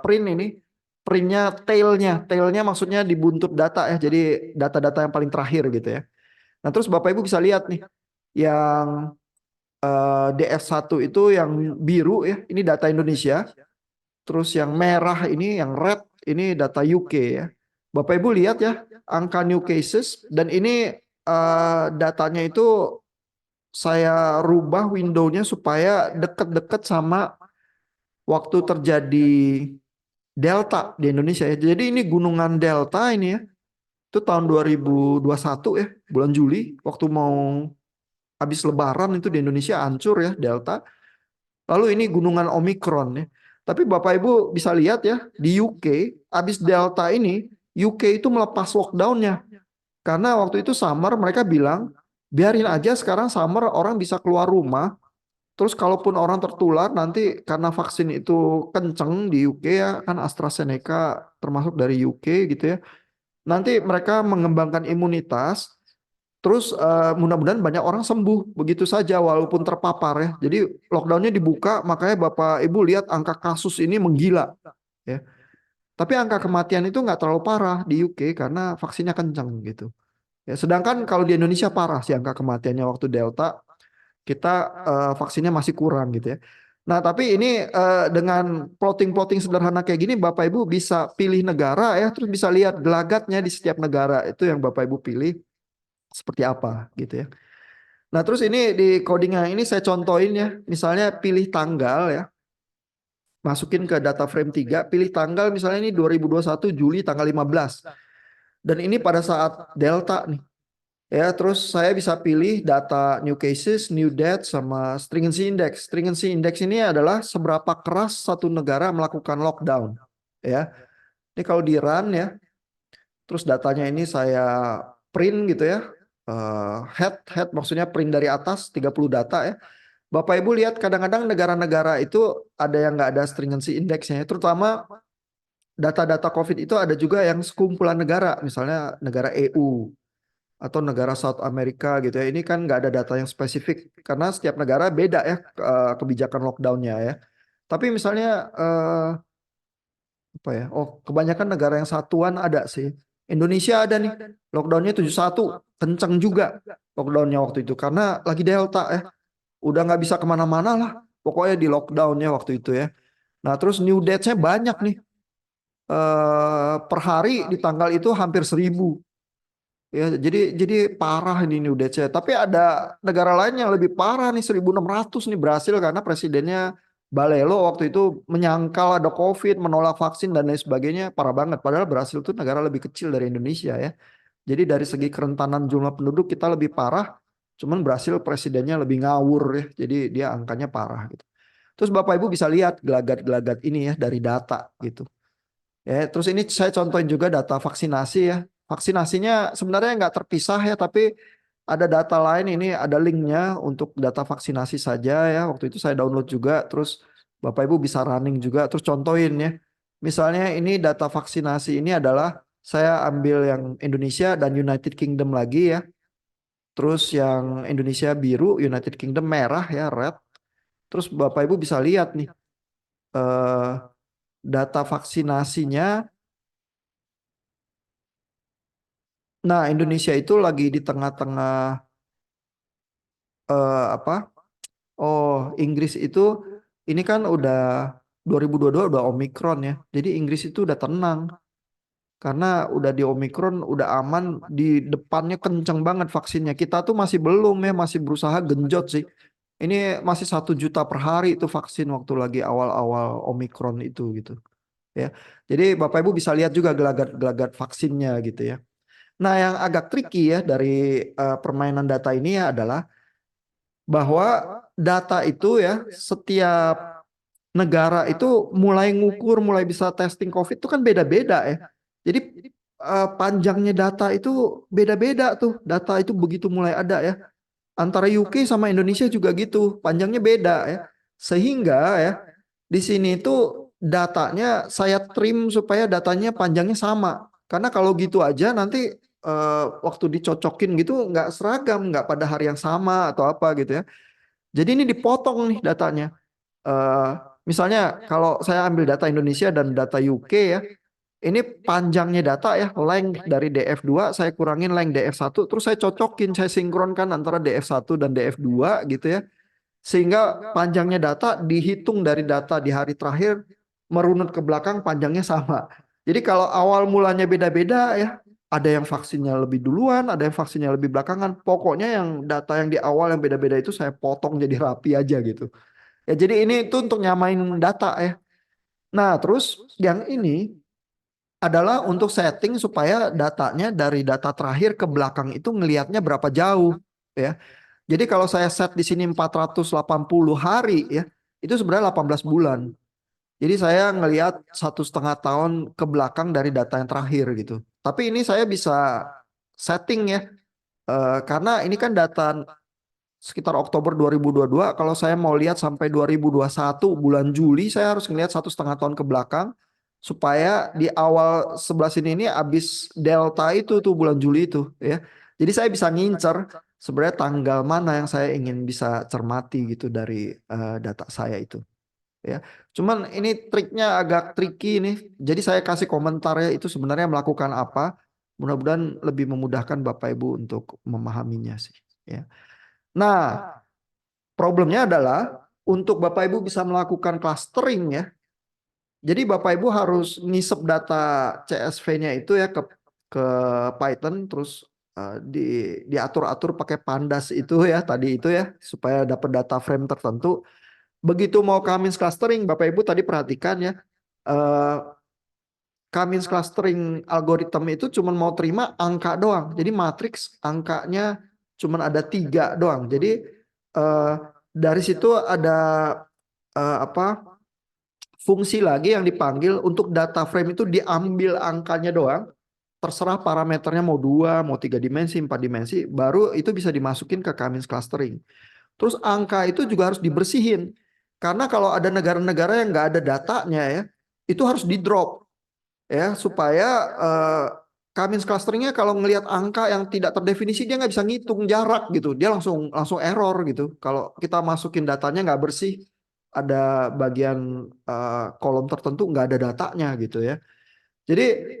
print ini, printnya tailnya maksudnya di buntut data ya. Jadi data-data yang paling terakhir gitu ya. Nah, terus Bapak Ibu bisa lihat nih, yang DF1 itu yang biru ya, ini data Indonesia. Terus yang merah ini, yang red, ini data UK ya. Bapak Ibu lihat ya, angka new cases, dan ini datanya itu saya rubah windownya supaya deket-deket sama waktu terjadi Delta di Indonesia ya. Jadi ini gunungan Delta ini ya. Itu tahun 2021 ya, bulan Juli, waktu mau habis Lebaran itu di Indonesia hancur ya Delta. Lalu ini gunungan Omikron ya. Tapi Bapak Ibu bisa lihat ya, di UK habis Delta ini, UK itu melepas lockdownnya. Karena waktu itu summer mereka bilang, biarin aja sekarang summer orang bisa keluar rumah, Terus kalaupun orang tertular nanti karena vaksin itu kenceng di UK ya, kan AstraZeneca termasuk dari UK gitu ya. Nanti mereka mengembangkan imunitas, terus mudah-mudahan banyak orang sembuh begitu saja walaupun terpapar ya. Jadi lockdownnya dibuka, makanya Bapak Ibu lihat angka kasus ini menggila ya. Tapi angka kematian itu nggak terlalu parah di UK karena vaksinnya kenceng gitu. Ya, sedangkan kalau di Indonesia parah sih angka kematiannya waktu Delta, kita vaksinnya masih kurang gitu ya. Nah, tapi ini dengan plotting-plotting sederhana kayak gini, Bapak Ibu bisa pilih negara ya, terus bisa lihat gelagatnya di setiap negara itu yang Bapak Ibu pilih seperti apa gitu ya. Nah, terus ini di codingnya ini saya contohin ya, misalnya pilih tanggal ya, masukin ke data frame 3, pilih tanggal misalnya ini 2021 Juli tanggal 15. Dan ini pada saat Delta nih. Ya, terus saya bisa pilih data new cases, new deaths, sama stringency index. Stringency index ini adalah seberapa keras satu negara melakukan lockdown. Ya, ini kalau di run ya, terus datanya ini saya print gitu ya. Head maksudnya print dari atas 30 data ya. Bapak Ibu lihat kadang-kadang negara-negara itu ada yang nggak ada stringency indexnya, terutama data-data COVID itu ada juga yang sekumpulan negara, misalnya negara EU atau negara South America gitu ya. Ini kan nggak ada data yang spesifik karena setiap negara beda ya kebijakan lockdownnya ya. Tapi misalnya apa ya? Oh, kebanyakan negara yang satuan ada sih. Indonesia ada nih. Lockdownnya 71 kenceng juga lockdownnya waktu itu karena lagi Delta ya. Udah nggak bisa kemana-mana lah. Pokoknya di lockdownnya waktu itu ya. Nah, terus new dates-nya banyak nih. Per hari di tanggal itu hampir 1.000. Ya, jadi parah ini New Delhi. Tapi ada negara lain yang lebih parah nih 1.600 nih Brasil karena presidennya Balelo waktu itu menyangkal ada COVID, menolak vaksin dan lain sebagainya, parah banget. Padahal Brasil itu negara lebih kecil dari Indonesia ya. Jadi dari segi kerentanan jumlah penduduk kita lebih parah, cuman Brasil presidennya lebih ngawur ya. Jadi dia angkanya parah gitu. Terus Bapak Ibu bisa lihat gelagat-gelagat ini ya dari data gitu. Ya, terus ini saya contohin juga data vaksinasi ya. Vaksinasinya sebenarnya nggak terpisah ya, tapi ada data lain ini ada linknya untuk data vaksinasi saja ya. Waktu itu saya download juga, terus Bapak Ibu bisa running juga, terus contohin ya. Misalnya ini data vaksinasi ini adalah saya ambil yang Indonesia dan United Kingdom lagi ya. Terus yang Indonesia biru, United Kingdom merah ya, red. Terus Bapak Ibu bisa lihat nih eh, data vaksinasinya. Nah, Indonesia itu lagi di tengah-tengah apa? Oh, Inggris itu ini kan udah 2022 udah Omikron ya. Jadi Inggris itu udah tenang karena udah di Omikron udah aman, di depannya kenceng banget vaksinnya. Kita tuh masih belum ya, masih berusaha genjot sih. Ini masih 1 juta per hari itu vaksin waktu lagi awal-awal Omikron itu gitu ya. Jadi Bapak Ibu bisa lihat juga gelagat-gelagat vaksinnya gitu ya. Nah, yang agak tricky ya dari permainan data ini ya adalah bahwa data itu ya setiap negara itu mulai ngukur, mulai bisa testing COVID itu kan beda-beda ya. Jadi panjangnya data itu beda-beda tuh. Data itu begitu mulai ada ya. Antara UK sama Indonesia juga gitu, panjangnya beda ya. Sehingga ya di sini itu datanya saya trim supaya datanya panjangnya sama. Karena kalau gitu aja nanti waktu dicocokin gitu nggak seragam, nggak pada hari yang sama atau apa gitu ya. Jadi ini dipotong nih datanya. Eh, Misalnya kalau saya ambil data Indonesia dan data UK ya, ini panjangnya data ya, length dari DF2 saya kurangin length DF1, terus saya cocokin, saya sinkronkan antara DF1 dan DF2 gitu ya. Sehingga panjangnya data dihitung dari data di hari terakhir merunut ke belakang panjangnya sama. Jadi kalau awal mulanya beda-beda ya, ada yang vaksinnya lebih duluan, ada yang vaksinnya lebih belakangan. Pokoknya yang data yang di awal yang beda-beda itu saya potong jadi rapi aja gitu. Ya jadi ini itu untuk nyamain data ya. Nah, terus yang ini adalah untuk setting supaya datanya dari data terakhir ke belakang itu ngelihatnya berapa jauh ya. Jadi kalau saya set di sini 480 hari ya, itu sebenarnya 18 bulan. Jadi saya ngelihat 1,5 tahun ke belakang dari data yang terakhir gitu. Tapi ini saya bisa setting ya, karena ini kan data sekitar Oktober 2022. Kalau saya mau lihat sampai 2021 bulan Juli, saya harus ngelihat 1,5 tahun ke belakang supaya di awal sebelah sini ini habis delta itu tuh bulan Juli itu ya. Jadi saya bisa ngincer sebenarnya tanggal mana yang saya ingin bisa cermati gitu dari data saya itu ya. Cuman ini triknya agak tricky nih. Jadi saya kasih komentar ya itu sebenarnya melakukan apa. Mudah-mudahan lebih memudahkan Bapak Ibu untuk memahaminya sih ya. Nah, problemnya adalah untuk Bapak Ibu bisa melakukan clustering ya. Jadi Bapak Ibu harus ngisep data CSV-nya itu ya ke Python terus di diatur-atur pakai pandas itu ya tadi itu ya supaya dapat data frame tertentu. Begitu mau Cummins clustering, Bapak Ibu tadi perhatikan ya, eh, Cummins clustering algoritma itu cuma mau terima angka doang. Jadi matriks angkanya cuma ada 3 doang. Jadi eh, dari situ ada apa fungsi lagi yang dipanggil untuk data frame itu diambil angkanya doang. Terserah parameternya mau 2, mau 3 dimensi, 4 dimensi, baru itu bisa dimasukin ke Cummins clustering. Terus angka itu juga harus dibersihin. Karena kalau ada negara-negara yang nggak ada datanya ya, itu harus di drop ya supaya Cummins clusteringnya kalau ngelihat angka yang tidak terdefinisi dia nggak bisa ngitung jarak gitu. Dia langsung langsung error gitu. Kalau kita masukin datanya nggak bersih, ada bagian kolom tertentu nggak ada datanya gitu ya. Jadi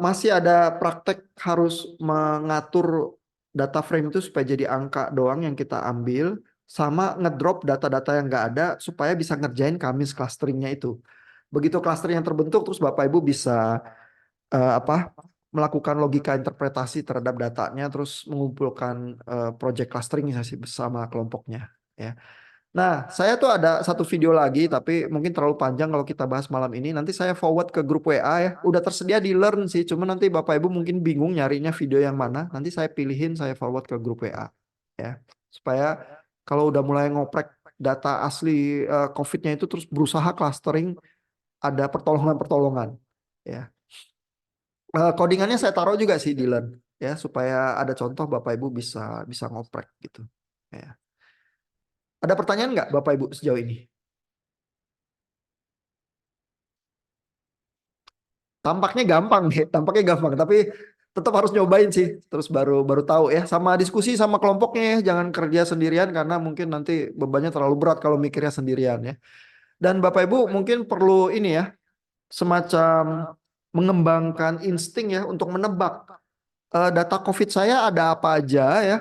masih ada praktek harus mengatur data frame itu supaya jadi angka doang yang kita ambil, sama ngedrop data-data yang nggak ada supaya bisa ngerjain Cummins clusteringnya itu. Begitu clustering yang terbentuk, terus Bapak Ibu bisa apa melakukan logika interpretasi terhadap datanya, terus mengumpulkan project clustering sih bersama kelompoknya. Ya. Nah, saya tuh ada satu video lagi, tapi mungkin terlalu panjang kalau kita bahas malam ini. Nanti saya forward ke grup WA ya. Udah tersedia di Learn sih, cuma nanti Bapak Ibu mungkin bingung nyarinya video yang mana. Nanti saya pilihin, saya forward ke grup WA. Ya, supaya kalau udah mulai ngoprek data asli COVID-nya itu terus berusaha clustering, ada pertolongan-pertolongan. Ya, codingannya saya taruh juga sih di Learn, ya, supaya ada contoh Bapak Ibu bisa bisa ngoprek gitu. Ya. Ada pertanyaan nggak Bapak Ibu sejauh ini? Tampaknya gampang nih, tampaknya gampang, tapi tetap harus nyobain sih, terus baru baru tahu ya. Sama diskusi sama kelompoknya ya, jangan kerja sendirian karena mungkin nanti bebannya terlalu berat kalau mikirnya sendirian ya. Dan Bapak Ibu mungkin perlu ini ya, semacam mengembangkan insting ya untuk menebak data COVID saya ada apa aja ya.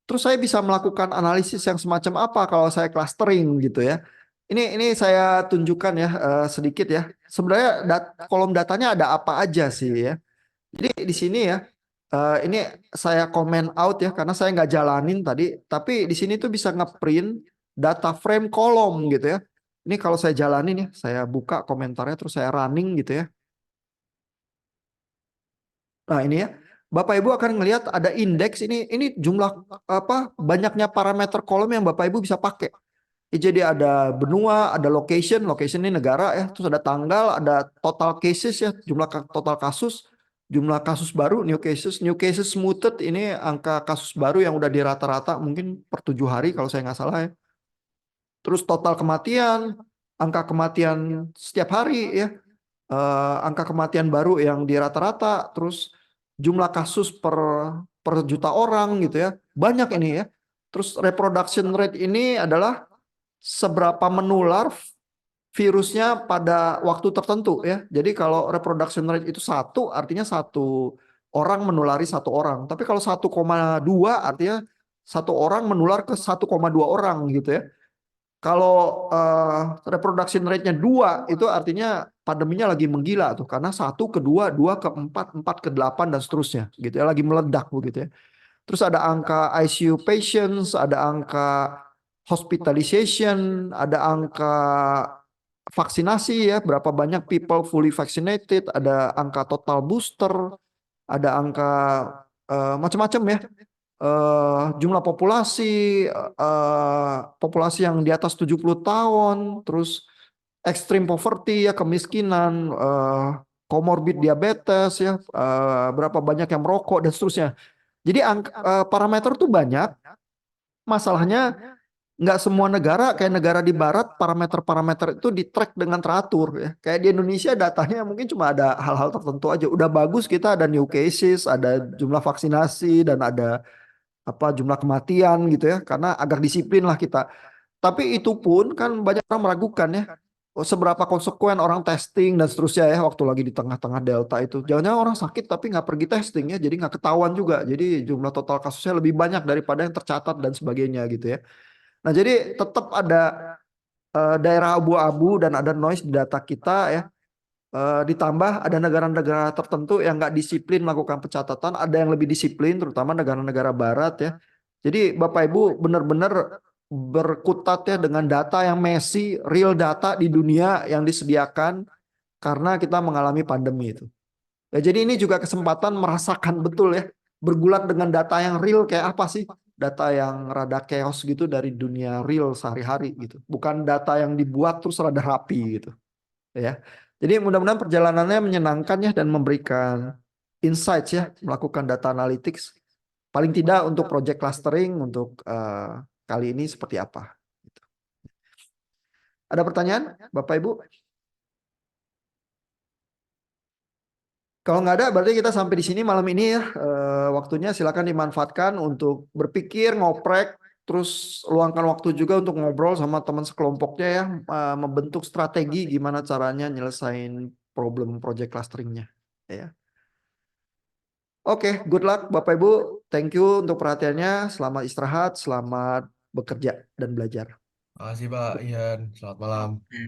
Terus saya bisa melakukan analisis yang semacam apa kalau saya clustering gitu ya. Ini saya tunjukkan ya sedikit ya. Sebenarnya kolom datanya ada apa aja sih ya. Jadi di sini ya, ini saya comment out ya karena saya nggak jalanin tadi. Tapi di sini tuh bisa ngeprint data frame kolom gitu ya. Ini kalau saya jalanin ya, saya buka komentarnya terus saya running gitu ya. Nah ini ya, Bapak Ibu akan melihat ada indeks ini. Ini jumlah apa banyaknya parameter kolom yang Bapak Ibu bisa pakai. Jadi ada benua, ada location, location ini negara ya, terus ada tanggal, ada total cases ya, jumlah total kasus, jumlah kasus baru, new cases smoothed ini angka kasus baru yang udah di rata-rata mungkin per 7 hari kalau saya nggak salah ya. Terus total kematian, angka kematian setiap hari ya, angka kematian baru yang di rata-rata, terus jumlah kasus per juta orang gitu ya, banyak ini ya. Terus reproduction rate ini adalah seberapa menular virusnya pada waktu tertentu ya. Jadi kalau reproduction rate itu 1 artinya 1 orang menulari 1 orang. Tapi kalau 1,2 artinya 1 orang menular ke 1,2 orang gitu ya. Kalau reproduction rate-nya 2 itu artinya pandeminya lagi menggila tuh karena 1 ke 2, 2 ke 4, 4 ke 8 dan seterusnya gitu ya lagi meledak begitu ya. Terus ada angka ICU patients, ada angka hospitalization, ada angka vaksinasi ya, berapa banyak people fully vaccinated, ada angka total booster, ada angka macam-macam ya. Jumlah populasi yang di atas 70 tahun, terus extreme poverty ya, kemiskinan, comorbid diabetes ya, berapa banyak yang merokok dan seterusnya. Jadi parameter tuh banyak Masalahnya nggak semua negara, kayak negara di barat, parameter-parameter itu di-track dengan teratur ya. Kayak di Indonesia datanya mungkin cuma ada hal-hal tertentu aja. Udah bagus kita ada new cases, ada jumlah vaksinasi dan ada apa jumlah kematian gitu ya. Karena agar disiplin lah kita. Tapi itu pun kan banyak orang meragukan ya. Seberapa konsekuen orang testing dan seterusnya ya waktu lagi di tengah-tengah delta itu. Jangan-jangan orang sakit tapi nggak pergi testing ya, jadi nggak ketahuan juga. Jadi jumlah total kasusnya lebih banyak daripada yang tercatat dan sebagainya gitu ya. Nah jadi tetap ada daerah abu-abu dan ada noise di data kita ya. Ditambah ada negara-negara tertentu yang nggak disiplin melakukan pencatatan, ada yang lebih disiplin, terutama negara-negara Barat ya. Jadi Bapak Ibu benar-benar berkutat ya dengan data yang messy, real data di dunia yang disediakan karena kita mengalami pandemi itu. Ya, jadi ini juga kesempatan merasakan betul ya, bergulat dengan data yang real kayak apa sih? Data yang rada chaos gitu dari dunia real sehari-hari gitu. Bukan data yang dibuat terus rada rapi gitu ya. Jadi mudah-mudahan perjalanannya menyenangkan ya dan memberikan insights ya melakukan data analytics. Paling tidak untuk project clustering untuk kali ini seperti apa. Gitu. Ada pertanyaan Bapak Ibu? Kalau nggak ada berarti kita sampai di sini malam ini ya. Waktunya silakan dimanfaatkan untuk berpikir, ngoprek, terus luangkan waktu juga untuk ngobrol sama teman sekelompoknya ya, membentuk strategi gimana caranya nyelesain problem project clusteringnya. Ya. Oke, good luck Bapak Ibu. Thank you untuk perhatiannya. Selamat istirahat, selamat bekerja dan belajar. Makasih Pak Ian, selamat malam.